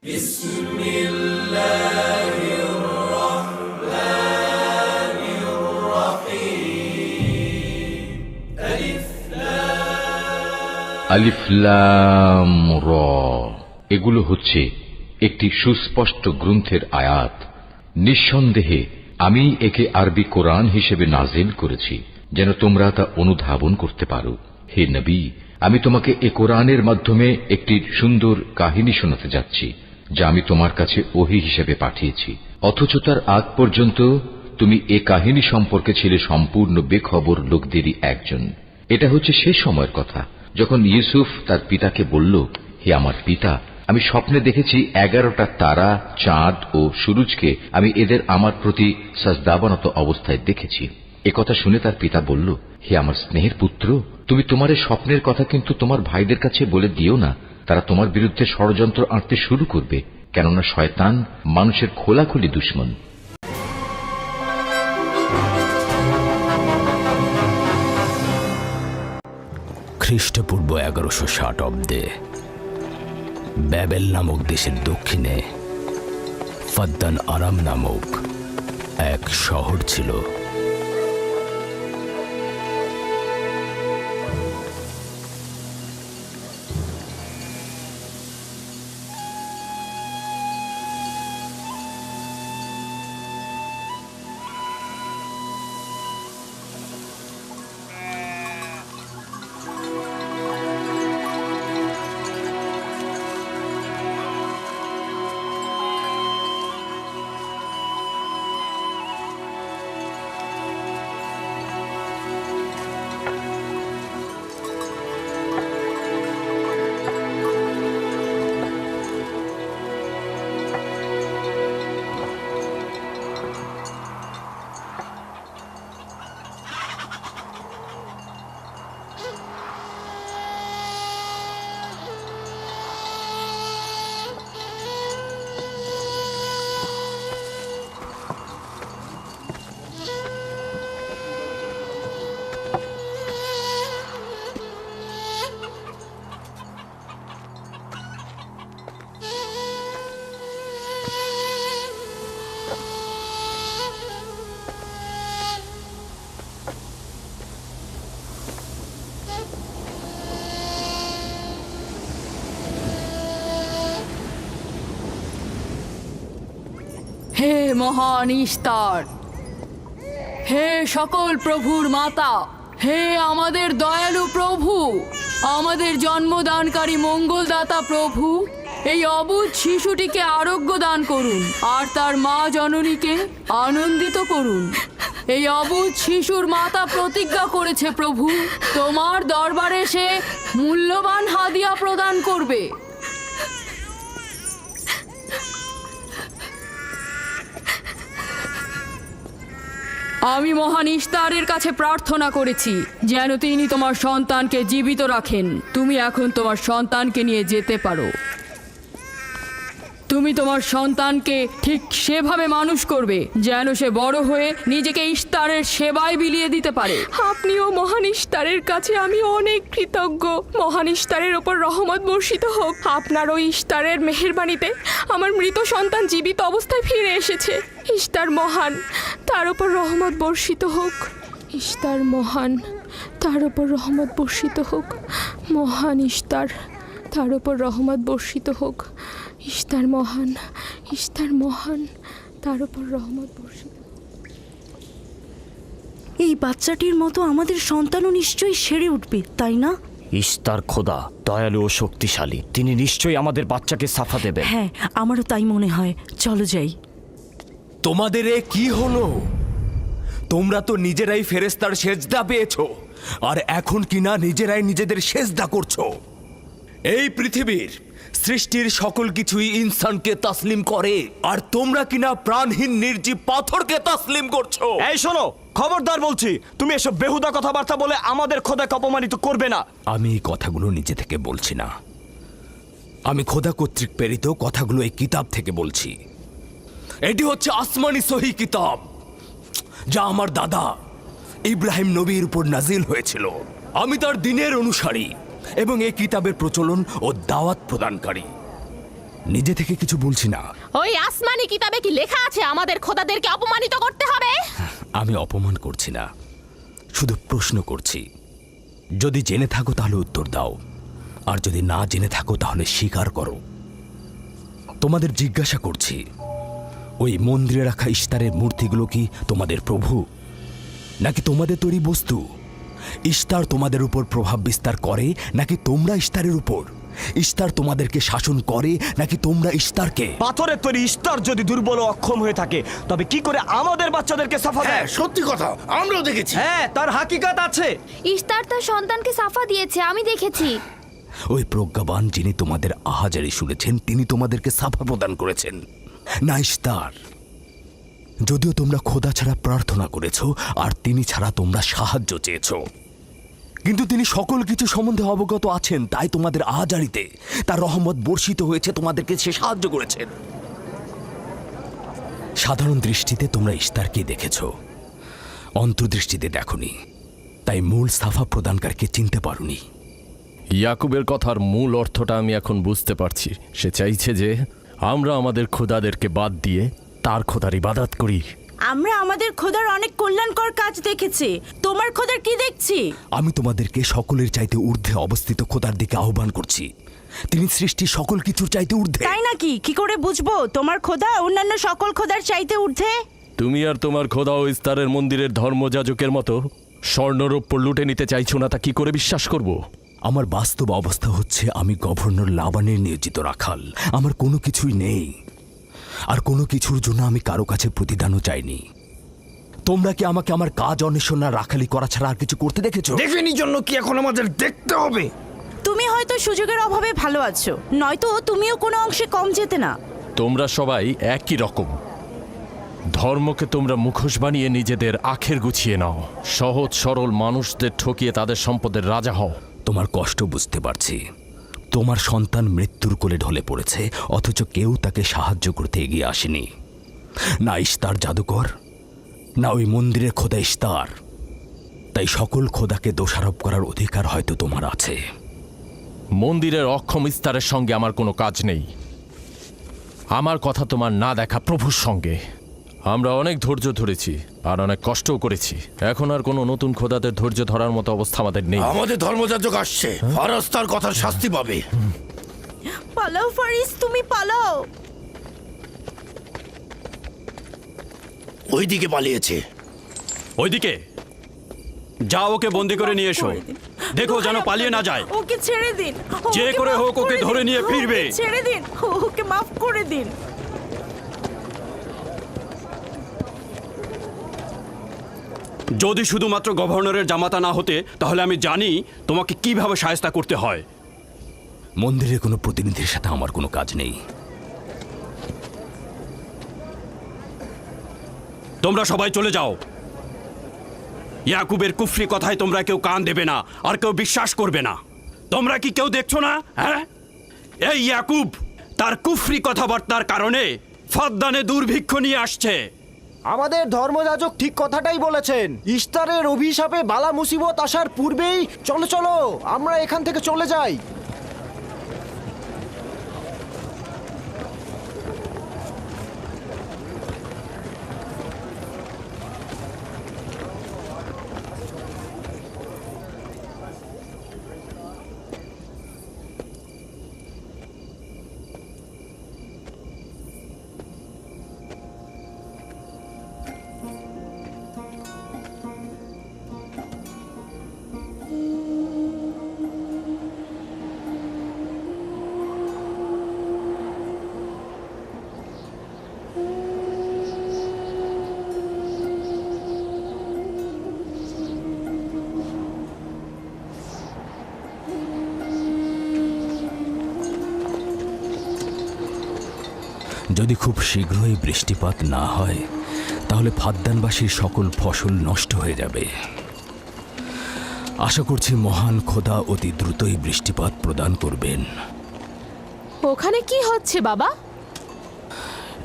بسم الله الرحمن الرحيم আলিফ লাম র। এগুলো হচ্ছে একটি সুস্পষ্ট গ্রন্থের আয়াত। নিঃসন্দেহে আমি একে আরবি কোরআন হিসেবে নাজিল করেছি যেন তোমরা তা অনুধাবন করতে পারো। হে নবী, আমি তোমাকে এ কোরআনের মাধ্যমে একটি সুন্দর কাহিনী শোনাতে যাচ্ছি যা আমি তোমার কাছে ওহী হিসেবে পাঠিয়েছি, অথচ তার আগ পর্যন্ত তুমি এ কাহিনী সম্পর্কে ছিলে সম্পূর্ণ বেখবর লোকদেরই একজন। এটা হচ্ছে সে সময়ের কথা যখন ইউসুফ তার পিতাকে বলল, হে আমার পিতা, আমি স্বপ্নে দেখেছি 11টা তারা, চাঁদ ও সূরজকে আমি এদের আমার প্রতি সাজদাবনত অবস্থায় দেখেছি। একথা শুনে তার পিতা বলল, হে আমার স্নেহের পুত্র, তুমি তোমার এই স্বপ্নের কথা কিন্তু তোমার ভাইদের কাছে বলে দিও না। তারা তোমার বিরুদ্ধে ষড়যন্ত্র আঁটতে শুরু করবে, কেননা শয়তান মানুষের খোলাখুলি দুশমন। খ্রিস্টপূর্ব 1160 অব্দে ব্যাবেল নামক দেশের দক্ষিণে ফাদ্দান আরাম নামক এক শহর ছিল। হে মহান ইস্তার, হে সকল প্রভুর মাতা, হে আমাদের দয়ালু প্রভু, আমাদের জন্মদানকারী মঙ্গলদাতা প্রভু, এই অবুঝ শিশুটিকে আরোগ্য দান করুন আর তার মা জননীকে আনন্দিত করুন। এই অবুঝ শিশুর মাতা প্রতিজ্ঞা করেছে প্রভু, তোমার দরবারে সে মূল্যবান হাদিয়া প্রদান করবে। আমি মহান ইস্তারের কাছে প্রার্থনা করেছি যেন তিনি তোমার সন্তানকে জীবিত রাখেন। তুমি এখন তোমার সন্তানকে নিয়ে যেতে পারো। তুমি তোমার সন্তানকে ঠিক সেভাবে মানুষ করবে যেন সে বড় হয়ে নিজেকে ইস্তারের সেবায় বিলিয়ে দিতে পারে। আপনিও মহান ইস্তারের কাছে আমি অনেক কৃতজ্ঞ। মহান ইস্তারের ওপর রহমত বর্ষিত হোক। আপনার ওই ইস্তারের মেহেরবানিতে আমার মৃত সন্তান জীবিত অবস্থায় ফিরে এসেছে। ইস্তার মহান, তার ওপর রহমত বর্ষিত হোক। ইস্তার মহান, তার ওপর রহমত বর্ষিত হোক। মহান ইস্তার, তার ওপর রহমত বর্ষিত হোক। ইস্তার মহান, ইস্তার মহান, তার ওপর রহমত বর্ষিত। এই বাচ্চাটির মতো আমাদের সন্তানও নিশ্চয়ই সেরে উঠবে, তাই না? ইস্তার খোদা দয়ালু ও শক্তিশালী, তিনি নিশ্চয়ই আমাদের বাচ্চাকে সাফা দেবেন। হ্যাঁ, আমারও তাই মনে হয়। চলো যাই। তোমাদের এ কি হলো? তোমরা তো নিজেরাই ফেরেশতার সেজদা পেয়েছো, আর এখন কিনা নিজেরাই নিজেদের সেজদা করছো। এই পৃথিবীর সৃষ্টির সকল কিছুই ইনসানকে তাসলিম করে, আর তোমরা কিনা প্রাণহীন নির্জীব পাথরকে তাসলিম করছো। এই শোনো, খবরদার বলছি, তুমি এসব বেহুদা কথাবার্তা বলে আমাদের খোদাকে অপমানিত করবে না। আমি এই কথাগুলো নিজে থেকে বলছি না, আমি খোদা কর্তৃক প্রেরিত কথাগুলো এই কিতাব থেকে বলছি। এটি হচ্ছে আসমানি সহি কিতাব, যা আমার দাদা ইব্রাহিম নবীর উপর নাজিল হয়েছিল। আমি তার দিনের অনুসারী এবং এই কিতাবের প্রচলন ও দাওয়াত প্রদানকারী। নিজে থেকে কিছু বলছি না। ওই আসমানি কিতাবে কি লেখা আছে আমাদের খোদাদেরকে অপমানিত করতে হবে? আমি অপমান করছি না, শুধু প্রশ্ন করছি। যদি জেনে থাকো তাহলে উত্তর দাও, আর যদি না জেনে থাকো তাহলে স্বীকার করো। তোমাদের জিজ্ঞাসা করছি, ওই মন্দিরে রাখা ইশতারের মূর্তিগুলো কি তোমাদের প্রভু, নাকি তোমাদের তৈরি বস্তু? ইশতার তোমাদের উপর প্রভাব বিস্তার করে নাকি তোমরা ইশতারের উপর? ইশতার তোমাদেরকে শাসন করে নাকি তোমরা ইশতারকে? পাথরের তৈরি ইস্তার যদি দুর্বল ও অক্ষম হয়ে থাকে, তবে কি করে আমাদের বাচ্চাদেরকে সাফা দেয়? সত্যি কথা, আমরাও দেখেছি। হ্যাঁ, তার হাকিকাত আছে। ইশতার তার সন্তানকে সাফা দিয়েছে, আমি দেখেছি। ওই প্রজ্ঞাবান যিনি তোমাদের আহাজারি শুনেছেন, তিনি তোমাদেরকে সাফা প্রদান করেছেন, না ইশতার। যদিও তোমরা খোদা ছাড়া প্রার্থনা করেছ আর তিনি ছাড়া তোমরা সাহায্য চেয়েছ, কিন্তু তিনি সকল কিছু সম্বন্ধে অবগত আছেন, তাই তোমাদের আহাজারিতে তার রহমত বর্ষিত হয়েছে, তোমাদেরকে সে সাহায্য করেছেন। সাধারণ দৃষ্টিতে তোমরা ইশতারকে দেখেছ, অন্তর্দৃষ্টিতে দেখনি, তাই মূল সাফা প্রদানকারীকে চিনতে পারোনি। ইয়াকুবের কথার মূল অর্থটা আমি এখন বুঝতে পারছি। সে চাইছে যে আমরা আমাদের খোদাদেরকে বাদ দিয়ে তার খোদার ইবাদত করি। আমরা আমাদের খোদার অনেক কল্যাণকর কাজ দেখেছি, তোমার খোদার কি দেখছি? আমি তোমাদেরকে সকলের চাইতে ঊর্ধ্বে অবস্থিত খোদার দিকে আহ্বান করছি। তিনি সৃষ্টির সকল কিছুর চাইতে ঊর্ধ্বে। তাই নাকি? কি করে বুঝবো তোমার খোদা অন্যান্য সকল খোদার চাইতে ঊর্ধ্বে? তুমি আর তোমার খোদা ও ইস্তারের মন্দিরের ধর্মযাজকের মতো স্বর্ণরৌপ্য লুটে নিতে চাইছো না, তা কি করে বিশ্বাস করব? আমার বাস্তব অবস্থা হচ্ছে, আমি গভর্নর লাবানের নিয়োজিত রাখাল। আমার কোনো কিছুই নেই, আর কোনো কিছুর জন্য আমি কারো কাছে প্রতিদানও চাইনি। তোমরা কি আমাকে আমার কাজ অন্বেষণ আর রাখালি করা ছাড়া আর কিছু করতে দেখেছো? দেখেনি জন্য কি এখন আমাদের দেখতে হবে? তুমি হয়তো সুযোগের অভাবে ভালো আছো, নয়তো তুমিও কোনো অংশে কম যেতে না। তোমরা সবাই একই রকম। ধর্মকে তোমরা মুখোশ বানিয়ে নিজেদের আখের গুছিয়ে নাও, সহজ সরল মানুষদের ঠকিয়ে তাদের সম্পদের রাজা হও। তোমার কষ্ট বুঝতে পারছি। তোমার সন্তান মৃত্যুর কোলে ঢলে পড়েছে, অথচ কেউ তাকে সাহায্য করতে এগিয়ে আসেনি। না ইশতার জাদুকর, না ওই মন্দিরের খোদা ইশতার। তাই সকল খোদাকে দোষারোপ করার অধিকার হয়তো তোমার আছে। মন্দিরের অক্ষম ইস্তারের সঙ্গে আমার কোনো কাজ নেই। আমার কথা তোমার না দেখা প্রভুর সঙ্গে। আমরা অনেক ধৈর্য ধরেছি আর অনেক কষ্টও করেছি। এখন আর কোনো নতুন খোদাদের ধৈর্য ধরার মতো অবস্থা আমাদের নেই। আমাদের ধর্মযাজক আসছে, ফারাজ তার কথার শাস্তি পাবে। পালাও ফারিস, তুমি পালাও। ওইদিকে পালিয়েছে। ওইদিকে যাও, ওকে বন্দি করে নিয়ে এসো। দেখো যেন পালিয়ে না যায়। ওকে ছেড়ে দিন, যে ওকে করে মাফ হোক ওকে দিন, ধরে নিয়ে ফিরবে। ওকে ছেড়ে দিন, ওকে মাফ করে দিন। যদি শুধুমাত্র গভর্নরের জামাতা না হতে, তাহলে আমি জানি তোমাকে কিভাবে শায়েস্তা করতে হয়। মন্দিরের কোনো প্রতিনিধির সাথে আমার কোনো কাজ নেই। তোমরা সবাই চলে যাও। ইয়াকুবের কুফরি কথায় তোমরা কেউ কান দেবে না, আর কেউ বিশ্বাস করবে না। তোমরা কি কেউ দেখছো না? হ্যাঁ, এই ইয়াকুব তার কুফরি কথাবার্তার কারণে ফাদ্দানে দুর্ভিক্ষ নিয়ে আসছে। আমাদের ধর্মযাজক ঠিক কথাটাই বলেছেন। ইশতারের অভিশাপে বালা মুসিবত আসার পূর্বেই চলো চলো আমরা এখান থেকে চলে যাই। যদি খুব শীঘ্রই বৃষ্টিপাত না হয়, তাহলে ফাদ্দানবাসীর সকল ফসল নষ্ট হয়ে যাবে। আশা করছি মহান খোদা অতি দ্রুতই বৃষ্টিপাত প্রদান করবেন। ওখানে কি হচ্ছে বাবা?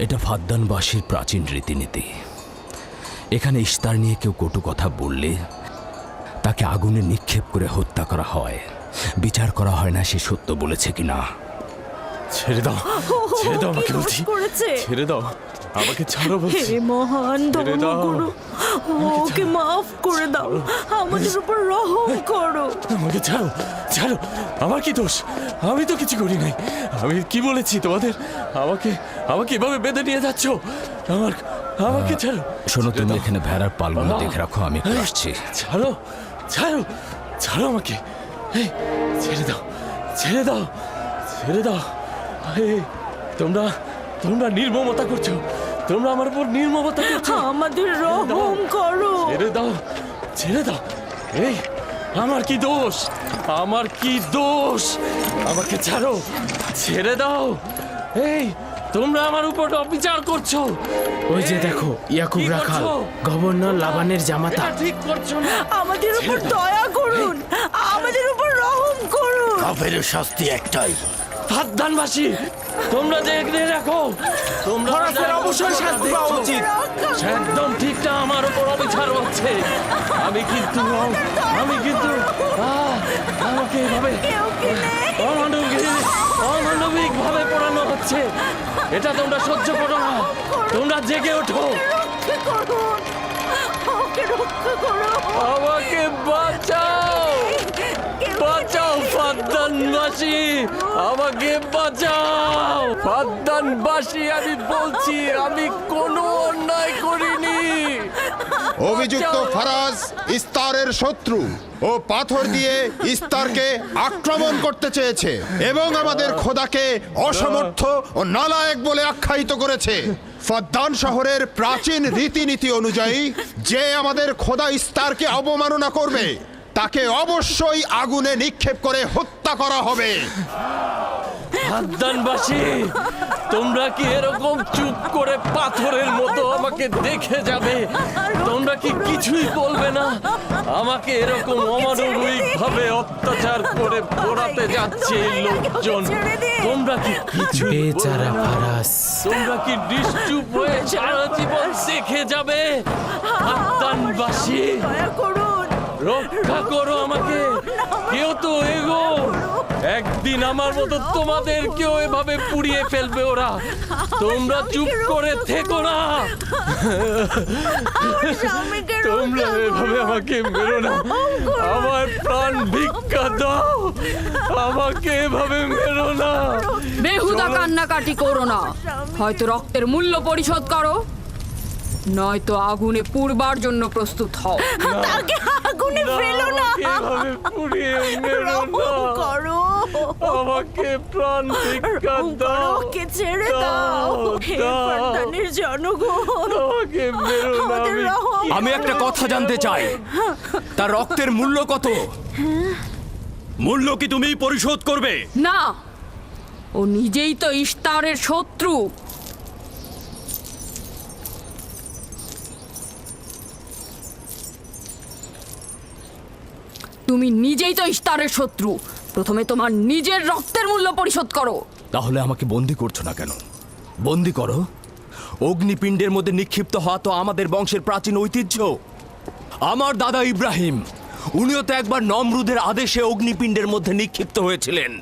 এটা ফাদ্দানবাসীর প্রাচীন রীতিনীতি। এখানে ইশতার নিয়ে কেউ কটু কথা বললে তাকে আগুনে নিক্ষেপ করে হত্যা করা হয়। বিচার করা হয় না সে সত্য বলেছে কিনা। ছেড়ে দাও, ছেড়ে দাও আমাকে বলছি, করেছে ছেড়ে দাও আমাকে, ছাড়ো বলছি। হে মহান ছেড়ে দাও। ধর্মগুরু, ওকে মাফ করে দাও, আমাদের উপর রহম করো। আমাকে ছাড়ো, ছাড়ো, আমার কি দোষ? আমি তো কিছু করি নাই। আমি কি বলেছি তোমাদের? আমাকে আমাকে এভাবে বেঁধে নিয়ে যাচ্ছ? আমাকে ছাড়ো। শোনো, তুমি এখানে ভেড়ার পালগুলো দেখে রাখো, আমি একটু আসছি। ছাড়ো, ছাড়ো, ছাড়ো আমাকে। এই, ছেড়ে দাও, ছেড়ে দাও, ছেড়ে দাও। এই, তোমরা তোমরা নির্মমতা করছো, তোমরা আমার উপর নির্মমতা করছো। আমাদের রহম করো। ছেড়ে দাও, ছেড়ে দাও। এই, আমার কি দোষ? আমার কি দোষ? আমাকে ছাড়ো, ছেড়ে দাও। এই, তোমরা আমার উপর অবিচার করছো। ওই যে দেখো, ইয়াকুব কি রাখাল, করছো? গভর্নর লাবানের জামাতা। এটা ঠিক করছো না। আমাদের উপর দয়া করুন, আমাদের উপর রহম করুন। কাফের শাস্তি একটাই। ফাদ্দানবাসী, তোমরা দেখে রাখো, তোমরা অবশ্যই শাস্তি পাওয়া উচিত। একদম ঠিক না, আমার উপর অবিচার হচ্ছে। আমি কিন্তু আমাকে এভাবে অমানবিক ভাবে পড়ানো হচ্ছে। এটা তোমরা সহ্য করো না, তোমরা জেগে ওঠো। রক্ষা করুন, ওকে রক্ষা করো। আমাকে বাঁচাও, বাঁচাও ফাদ্দানবাসী, আমাকে বাঁচাও ফাদ্দানবাসী। আমি বলছি, আমি কোনো অন্যায় করিনি। অভিযুক্ত ফারাজ ইস্তারের শত্রু ও পাথর দিয়ে ইস্তারকে আক্রমণ করতে চেয়েছে এবং আমাদের খোদাকে অসমর্থ ও নালায়েক বলে আখ্যায়িত করেছে। ফাদ্দান শহরের প্রাচীন রীতিনীতি অনুযায়ী যে আমাদের খোদা ইস্তারকে অবমাননা করবে তাকে অবশ্যই আগুনে নিক্ষেপ করে হত্যা করা হবে। ফাদ্দানবাসী, তোমরা কি এরকম চুপ করে পাথরের মতো আমাকে দেখে যাবে? তোমরা কি কিছুই বলবে না? আমাকে এরকম অমানবিক ভাবে অত্যাচার করে পোড়াতে যাচ্ছে এই লোকজন। তোমরা কি কিছু বেচারা ফারাজ। তোমরা কি নিশ্চুপ হয়ে সারা জীবন দেখে যাবে? ফাদ্দানবাসী, দয়া করুন, রক্ষা করো আমাকে। কেউ তো এগো, একদিন আমার মতো তোমাদেরকেও এভাবে পুড়িয়ে ফেলবে ওরা। তোমরা চুপ করে থেকো না। তোমরা এভাবে আমাকে মেরো না, আমার প্রাণ ভিক্ষা দাও, আমাকে এভাবে মেরো না। বেহুদা কান্নাকাটি করো না, হয়তো রক্তের মূল্য পরিশোধ করো, নয়তো আগুনে পুড়বার জন্য প্রস্তুত হও। তাকে আগুনে ফেলো না, আমাকে এভাবে পুড়িয়ে মেরো না। রহম করো, আমাকে প্রাণ ভিক্ষা দাও, ওকে ছেড়ে দাও। হে দাও। ফাদ্দানের জনগণ, আমাকে মেরো না। আমাদের রহম আমি একটা কথা জানতে চাই, তার রক্তের মূল্য কত? মূল্য কি তুমি পরিশোধ করবে? না, ও নিজেই তো ইস্তারের শত্রু। তুমি নিজেই তো ইস্তারের শত্রু, প্রথমে তোমার নিজের রক্তের মূল্য পরিশোধ করো। তাহলে আমাকে বন্দি করছো না কেন? বন্দি করো। অগ্নিপিণ্ডের মধ্যে নিক্ষিপ্ত হওয়া তো আমাদের বংশের প্রাচীন ঐতিহ্য। আমার দাদা ইব্রাহিম, উনিও তো একবার নমরুদের আদেশে অগ্নিপিণ্ডের মধ্যে নিক্ষিপ্ত হয়েছিলেন।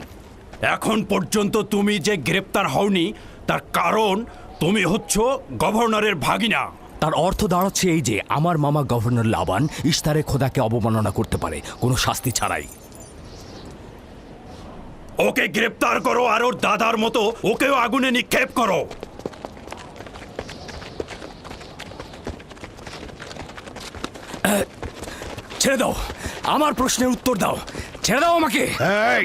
এখন পর্যন্ত তুমি যে গ্রেপ্তার হওনি তার কারণ তুমি হচ্ছ গভর্নরের ভাগিনা। তার অর্থ দাঁড়াচ্ছে এই যে আমার মামা গভর্নর লাবান ইস্তারের খোদাকে অবমাননা করতে পারে কোনো শাস্তি ছাড়াই। ওকে গ্রেপ্তার করো আর ওর দাদার মতো ওকেও আগুনে নিক্ষেপ করো। ছেড়ে দাও, আমার প্রশ্নের উত্তর দাও, ছেড়ে দাও আমাকে। এই,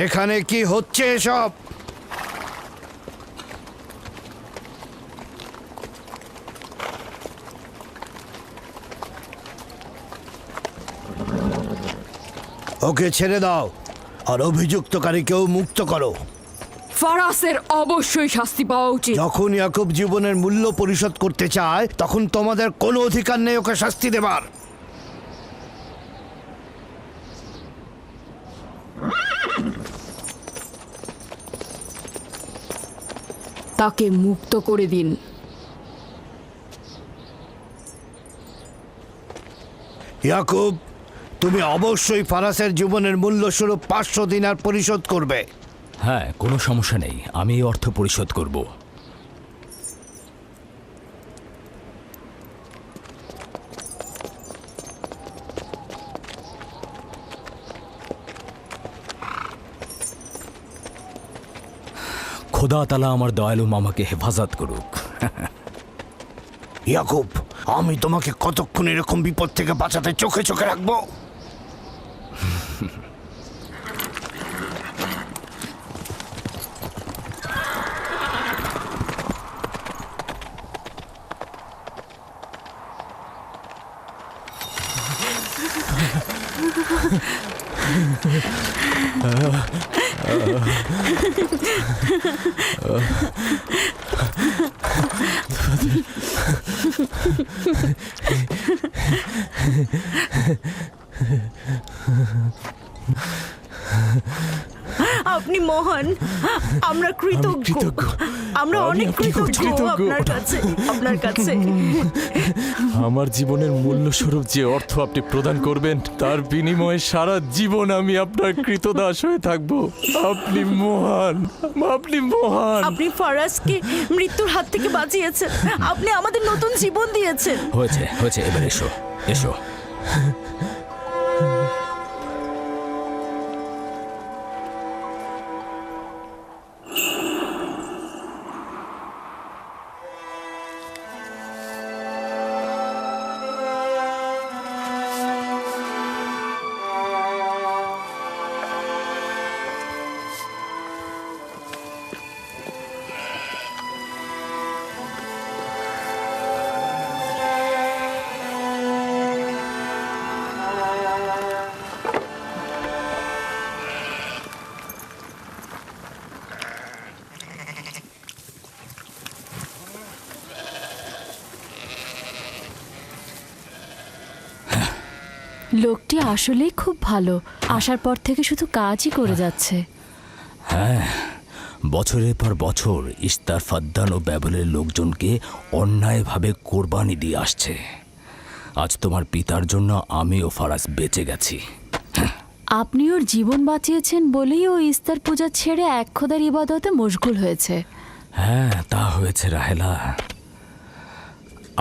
এখানে কি হচ্ছে এসব? ওকে ছেড়ে দাও আর অভিযুক্তকারীকেও মুক্ত করো। ফারাসের অবশ্যই শাস্তি পাওয়া উচিত। যখন ইয়াকুব জীবনের মূল্য পরিশোধ করতে চায় তখন তোমাদের কোনো অধিকার নেই ওকে শাস্তি দেবার। তাকে মুক্ত করে দিন। ইয়াকুব, তুমি অবশ্যই ফারাসের জীবনের মূল্য স্বরূপ 500 দিনার পরিশোধ করবে। হ্যাঁ, কোনো সমস্যা নেই, আমি এই অর্থ পরিশোধ করব। খোদা তাআলা আমার দয়ালু মামাকে হেফাজত করুক। ইয়াকুব, আমি তোমাকে কতক্ষণ এরকম বিপদ থেকে বাঁচাতে চোখে চোখে রাখবো? আপনি মহান, আমরা কৃতজ্ঞ, আমরা অনেক কৃতজ্ঞ আপনার কাছে। আমার জীবনের মূল্য স্বরূপ যে অর্থ আপনি প্রদান করবেন তার বিনিময়ে সারা জীবন আমি আপনার কৃতদাস হয়ে থাকব। আপনি মহান, আপনি মহান। আপনি ফারাজকে মৃত্যুর হাত থেকে বাঁচিয়েছেন, আপনি আমাদের নতুন জীবন দিয়েছেন। হয়েছে হয়েছে, এবার এসো এসো। লোকটি আসলেই খুব ভালো, আসার পর থেকে শুধু কাজই করে যাচ্ছে। হ্যাঁ, বছরের পর বছর ইস্তার, ফাদ্দান ও ব্যাবলের লোকজনকে অন্যায়ভাবে কোরবানি দিয়ে আসছে। আজ তোমার পিতার জন্য আমি ও ফারাজ বেঁচে গেছি। আপনি ওর জীবন বাঁচিয়েছেন বলেই ও ইস্তার পূজা ছেড়ে এক খোদার ইবাদতে মশগুল হয়েছে। হ্যাঁ, তা হয়েছে রাহেলা।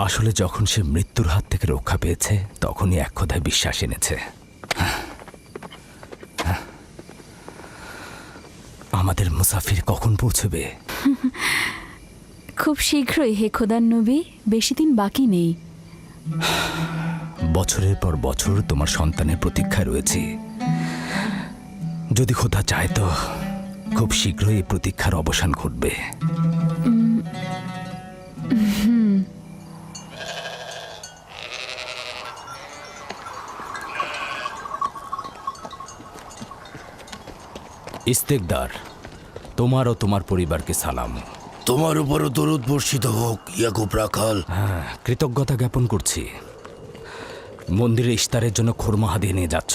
আসলে যখন সে মৃত্যুর হাত থেকে রক্ষা পেয়েছে তখনই এক খোদায় বিশ্বাস এনেছে। আমাদের মুসাফির কখন পৌঁছবে? খুব শীঘ্রই হে খোদার নবী, বেশি দিন বাকি নেই। বছরের পর বছর তোমার সন্তানের প্রতীক্ষায় রয়েছি। যদি খোদা চায় তো খুব শীঘ্রই এই প্রতীক্ষার অবসান ঘটবে। ইস্তেকদার, তোমার ও তোমার পরিবারকে সালাম। তোমার উপরও দরুদ বর্ষিত হোক ইয়াকুব রাখাল। হ্যাঁ, কৃতজ্ঞতা জ্ঞাপন করছি। মন্দিরে ইস্তারের জন্য খোরমা হাদিয়ে নিয়ে যাচ্ছ?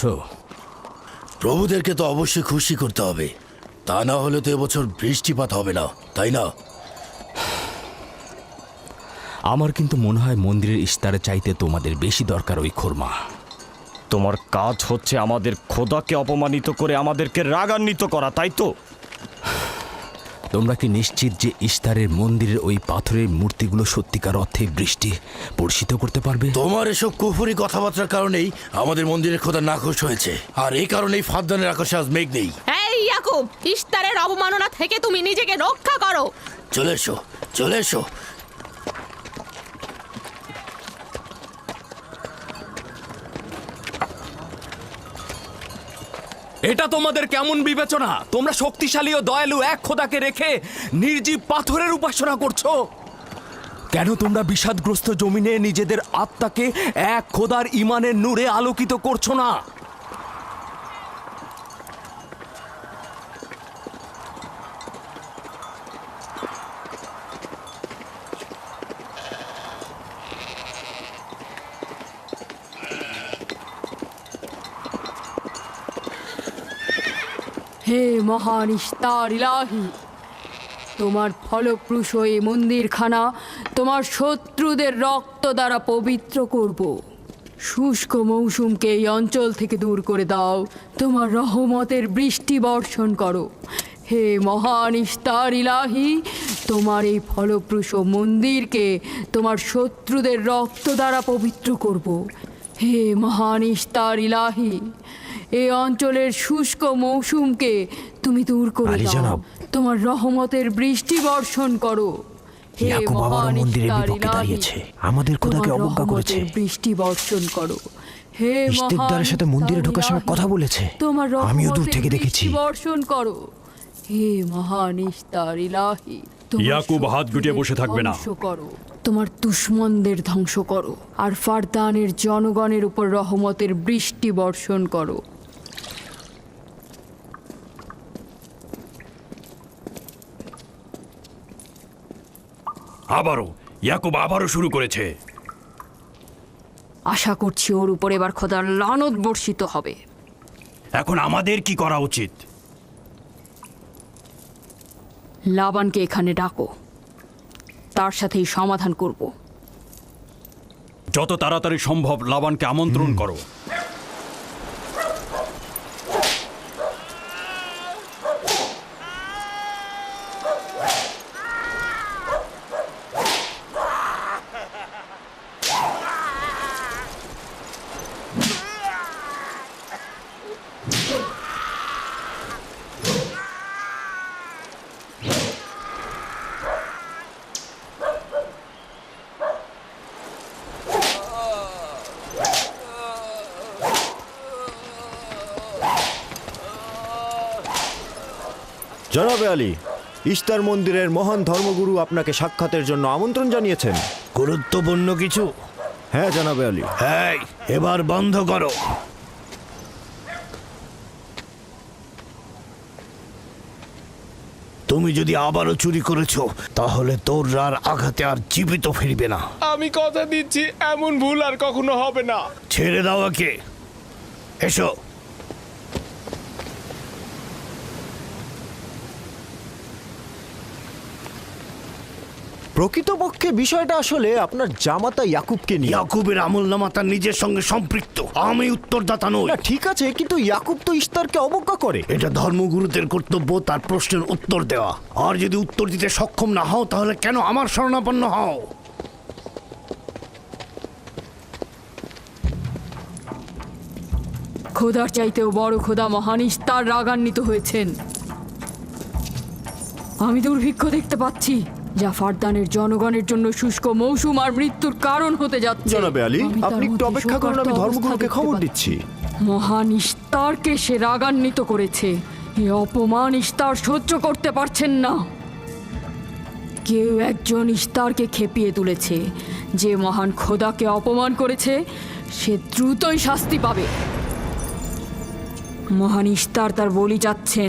প্রভুদেরকে তো অবশ্যই খুশি করতে হবে, তা না হলে তো এবছর বৃষ্টিপাত হবে না, তাই না? আমার কিন্তু মনে হয় মন্দিরের ইস্তারে চাইতে তোমাদের বেশি দরকার ওই খোরমা। তোমার কাজ হচ্ছে আমাদের খোদাকে অপমানিত করে আমাদেরকে রাগান্বিত করা, তাই তো? তোমরা কি নিশ্চিত যে ইস্তারের মন্দিরের ওই পাথরের মূর্তিগুলো সত্যিকার অর্থে বৃষ্টি বর্ষিত করতে পারবে? তোমার এসব কুফুরি কথাবার্তার কারণেই আমাদের মন্দিরের খোদা নাখোশ হয়েছে, আর এই কারণেই ফাদ্দানের আকাশে আজ মেঘ নেই। এই ইয়াকুব, ইস্তারের অবমাননা থেকে তুমি নিজেকে রক্ষা করো। চলে এসো, চলে এসো। এটা তোমাদের কেমন বিবেচনা? তোমরা শক্তিশালী ও দয়ালু এক খোদাকে রেখে নির্জীব পাথরের উপাসনা করছো। কেন তোমরা বিষাদগ্রস্ত জমিনে নিজেদের আত্মাকে এক খোদার ঈমানের নূরে আলোকিত করছো না? হে মহান ইস্তার ইলাহি, তোমার ফলপ্রসূ এই মন্দিরখানা তোমার শত্রুদের রক্ত দ্বারা পবিত্র করব। শুষ্ক মৌসুমকে এই অঞ্চল থেকে দূর করে দাও, তোমার রহমতের বৃষ্টি বর্ষণ করো। হে মহান ইস্তার ইলাহি, তোমার এই ফলপ্রসূ মন্দিরকে তোমার শত্রুদের রক্ত দ্বারা পবিত্র করব। হে মহান ইস্তার ইলাহি, এই অঞ্চলের শুষ্ক মৌসুমকে তুমি দূর করে আলী দাও। জনাব। তোমার রহমতের বৃষ্টি বর্ষণ করো। হে ইয়াকুব আবারও মহান মন্দিরের ইস্তার বিপক্ষে ইলাহি, দাঁড়িয়েছে। আমাদের খোদাকে তোমার অবজ্ঞা করেছে। রহমতের বৃষ্টি বর্ষণ করো। হে ইশতেকদারের সাথে মহান মন্দিরে ঢোকার সময় ইস্তার কথা ইলাহি, বলেছে। তোমার আমিও দূর রহমতের থেকে দেখেছি। বৃষ্টি বর্ষণ করো। হে মহান ইস্তার ইলাহি, তোমার ইয়াকুব হাত গুটিয়ে বসে থাকবে না। ধ্বংস করো, তোমার দুশমনদের ধ্বংস করো, আর ফারদানের জনগণের উপর রহমতের বৃষ্টি বর্ষণ করো। আবারও শুরু করেছে। আশা করছি ওর উপর এবার খোদার লানত বর্ষিত হবে। এখন আমাদের কি করা উচিত? লাবানকে এখানে ডাকো, তার সাথেই সমাধান করব। যত তাড়াতাড়ি সম্ভব লাবানকে আমন্ত্রণ করো। জনাবে আলী, ইস্তার মন্দিরের মহান ধর্মগুরু আপনাকে সাক্ষাতের জন্য আমন্ত্রণ জানিয়েছেন। গুরুত্বপূর্ণ কিছু? হ্যাঁ জনাবে আলী। হ্যাঁ, এবার বন্ধ করো। তুমি যদি আবারও চুরি করেছো, তাহলে তোর আর আঘাতে আর জীবিত ফিরবে না। আমি কথা দিচ্ছি এমন ভুল আর কখনো হবে না। ছেড়ে দাও একে। এসো। প্রকৃতপক্ষে বিষয়টা আসলে আপনার জামাতা ইয়াকুবকে নিয়ে। ইয়াকুবের আমলনামা তার নিজের সঙ্গে সম্পৃক্ত। আমি উত্তরদাতা নই। না ঠিক আছে, কিন্তু ইয়াকুব তো ইস্তারকে অবজ্ঞা করে। এটা ধর্মগুরুদের কর্তব্য তার প্রশ্নের উত্তর দেওয়া। আর যদি উত্তর দিতে সক্ষম না হও, তাহলে কেন আমার শরণাপন্ন হও? খোদার চাইতেও বড় খোদা মহান ইস্তার রাগান্বিত হয়েছেন। আমি দুর্ভিক্ষ দেখতে পাচ্ছি, যা ফারদানের জনগণের জন্য শুষ্ক মৌসুম আর মৃত্যুর কারণ হতে যাচ্ছে। জনাবে আলী, আমি তার আপনি একটু মধ্যে অপেক্ষা করুন, আমি শোকার্ত ধর্মগুরুকে অবস্থা খবর দেখতে দিচ্ছি। মহান ইস্তারকে সে রাগান্বিত করেছে। এই অপমান ইস্তার সহ্য করতে পারছেন না। কেউ একজন ইস্তারকে খেপিয়ে তুলেছে। যে মহান খোদাকে অপমান করেছে, সে দ্রুতই শাস্তি পাবে। মহান ইস্তার তার বলি চাচ্ছেন।